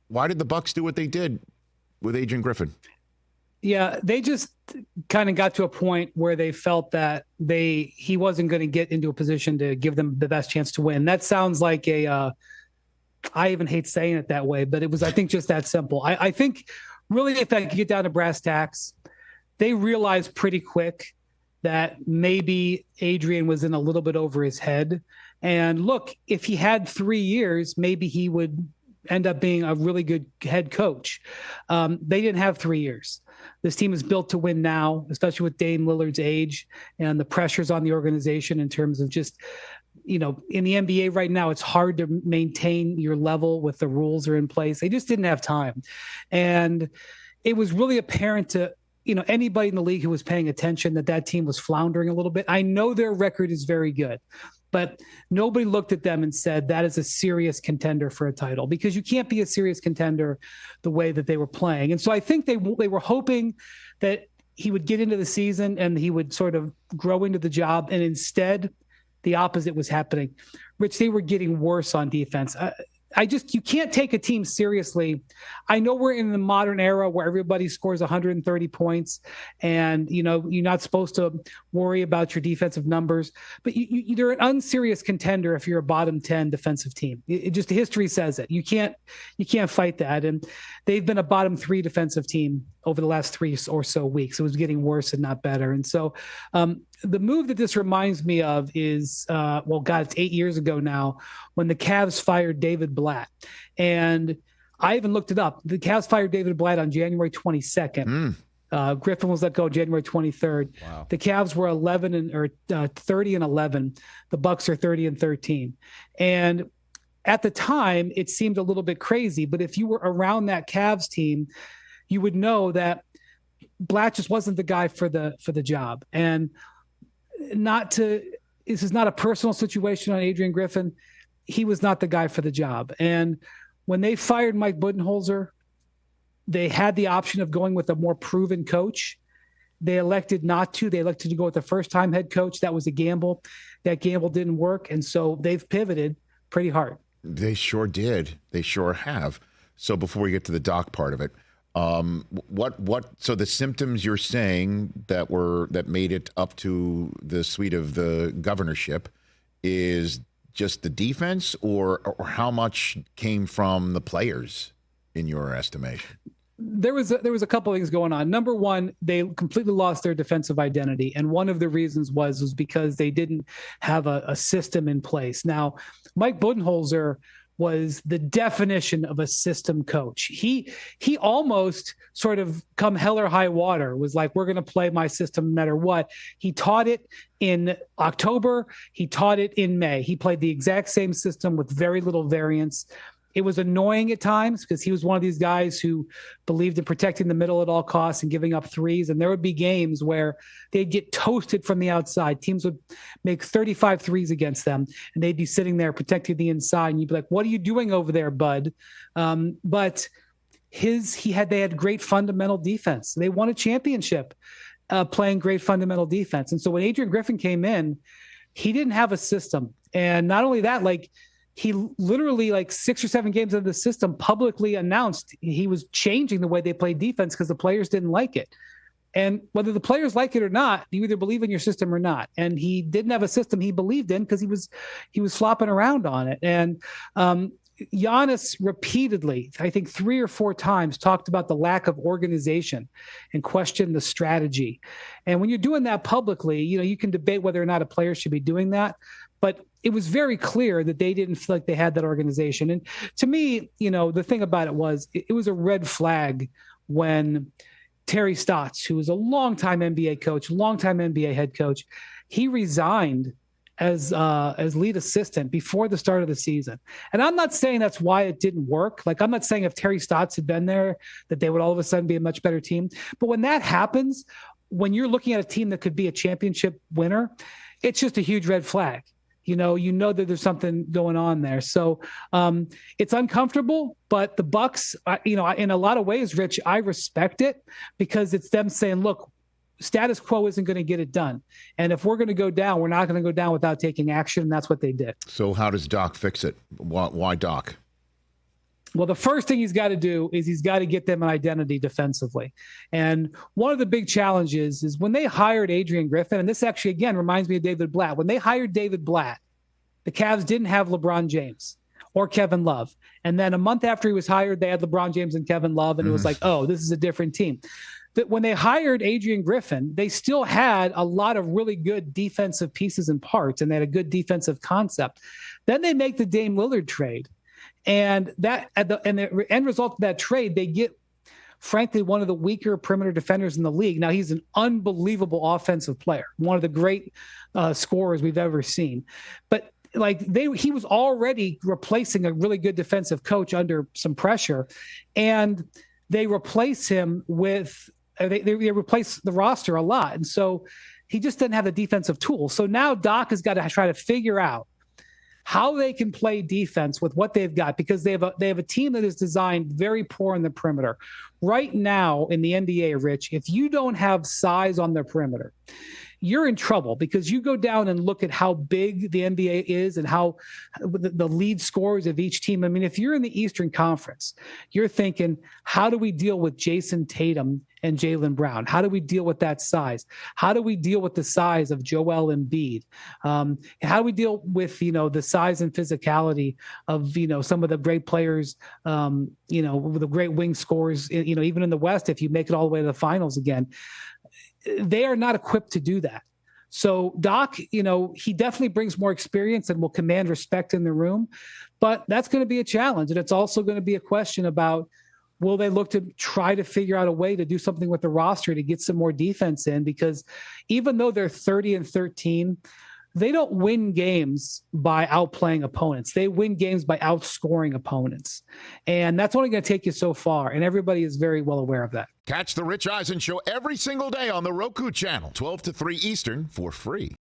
Why did the Bucks do what they did with Adrian Griffin? Yeah, they just kind of got to a point where they felt that he wasn't going to get into a position to give them the best chance to win. That sounds like I even hate saying it that way, but it was, I think, just that simple. I think really, if I could get down to brass tacks, they realized pretty quick that maybe Adrian was in a little bit over his head. And look, if he had 3 years, maybe he would end up being a really good head coach. They didn't have 3 years. This team is built to win now, especially with Dame Lillard's age and the pressures on the organization in terms of just, in the NBA right now, it's hard to maintain your level with the rules are in place. They just didn't have time. And it was really apparent to, anybody in the league who was paying attention that team was floundering a little bit. I know their record is very good, but nobody looked at them and said that is a serious contender for a title, because you can't be a serious contender the way that they were playing. And so I think they were hoping that he would get into the season and he would sort of grow into the job. And instead, the opposite was happening. Rich, they were getting worse on defense. You can't take a team seriously. I know we're in the modern era where everybody scores 130 points and, you're not supposed to worry about your defensive numbers, but you're an unserious contender if you're a bottom 10 defensive team. Just history says it. You can't fight that. And they've been a bottom 3 defensive team over the last 3 or so weeks. It was getting worse and not better. And so the move that this reminds me of is, it's 8 years ago now, when the Cavs fired David Blatt. And I even looked it up. The Cavs fired David Blatt on January 22nd. Griffin was let go January 23rd. Wow. The Cavs were 30-11. The Bucks are 30-13. And at the time, it seemed a little bit crazy. But if you were around that Cavs team, you would know that Blatt just wasn't the guy for the job. And this is not a personal situation on Adrian Griffin. He was not the guy for the job. And when they fired Mike Budenholzer, they had the option of going with a more proven coach. They elected not to. They elected to go with the first-time head coach. That was a gamble. That gamble didn't work. And so they've pivoted pretty hard. They sure did. They sure have. So before we get to the doc part of it, so the symptoms you're saying that made it up to the suite of the governorship is just the defense, or how much came from the players in your estimation? There was a couple of things going on. Number one, they completely lost their defensive identity. And one of the reasons was because they didn't have a system in place. Now, Mike Budenholzer was the definition of a system coach. He almost sort of come hell or high water was like, we're going to play my system no matter what. He taught it in October. He taught it in May. He played the exact same system with very little variance. It was annoying at times because he was one of these guys who believed in protecting the middle at all costs and giving up threes. And there would be games where they'd get toasted from the outside. Teams would make 35 threes against them, and they'd be sitting there protecting the inside. And you'd be like, what are you doing over there, bud? But they had great fundamental defense. They won a championship playing great fundamental defense. And so when Adrian Griffin came in, he didn't have a system. And not only that, he literally 6 or 7 games into the system publicly announced he was changing the way they played defense because the players didn't like it. And whether the players like it or not, you either believe in your system or not. And he didn't have a system he believed in because he was flopping around on it. And Giannis repeatedly, I think 3 or 4 times, talked about the lack of organization and questioned the strategy. And when you're doing that publicly, you can debate whether or not a player should be doing that. But it was very clear that they didn't feel like they had that organization. And to me, the thing about it was a red flag when Terry Stotts, who was a longtime NBA coach, longtime NBA head coach, he resigned as lead assistant before the start of the season. And I'm not saying that's why it didn't work. I'm not saying if Terry Stotts had been there that they would all of a sudden be a much better team. But when that happens, when you're looking at a team that could be a championship winner, it's just a huge red flag. You know that there's something going on there. So it's uncomfortable, but the Bucks, in a lot of ways, Rich, I respect it because it's them saying, look, status quo isn't going to get it done. And if we're going to go down, we're not going to go down without taking action. And that's what they did. So how does Doc fix it? Why Doc? Well, the first thing he's got to do is he's got to get them an identity defensively. And one of the big challenges is when they hired Adrian Griffin, and this actually, again, reminds me of David Blatt. When they hired David Blatt, the Cavs didn't have LeBron James or Kevin Love. And then a month after he was hired, they had LeBron James and Kevin Love, and it was like, oh, this is a different team. But when they hired Adrian Griffin, they still had a lot of really good defensive pieces and parts, and they had a good defensive concept. Then they make the Dame Lillard trade. And the end result of that trade, they get, frankly, one of the weaker perimeter defenders in the league. Now, he's an unbelievable offensive player, one of the great scorers we've ever seen. But he was already replacing a really good defensive coach under some pressure, and they replace him with they replace the roster a lot, and so he just didn't have the defensive tools. So now Doc has got to try to figure out how they can play defense with what they've got, because they have a team that is designed very poor in the perimeter. Right now in the NBA, Rich, if you don't have size on the perimeter, you're in trouble, because you go down and look at how big the NBA is and how the lead scorers of each team. I mean, if you're in the Eastern Conference, you're thinking, how do we deal with Jason Tatum and Jaylen Brown? How do we deal with that size? How do we deal with the size of Joel Embiid? How do we deal with, the size and physicality of, some of the great players, with the great wing scorers, even in the West, if you make it all the way to the finals again? They are not equipped to do that. So Doc, he definitely brings more experience and will command respect in the room, but that's going to be a challenge. And it's also going to be a question about, will they look to try to figure out a way to do something with the roster to get some more defense in? Because even though they're 30-13, they don't win games by outplaying opponents. They win games by outscoring opponents. And that's only going to take you so far. And everybody is very well aware of that. Catch the Rich Eisen Show every single day on the Roku channel, 12 to 3 Eastern, for free.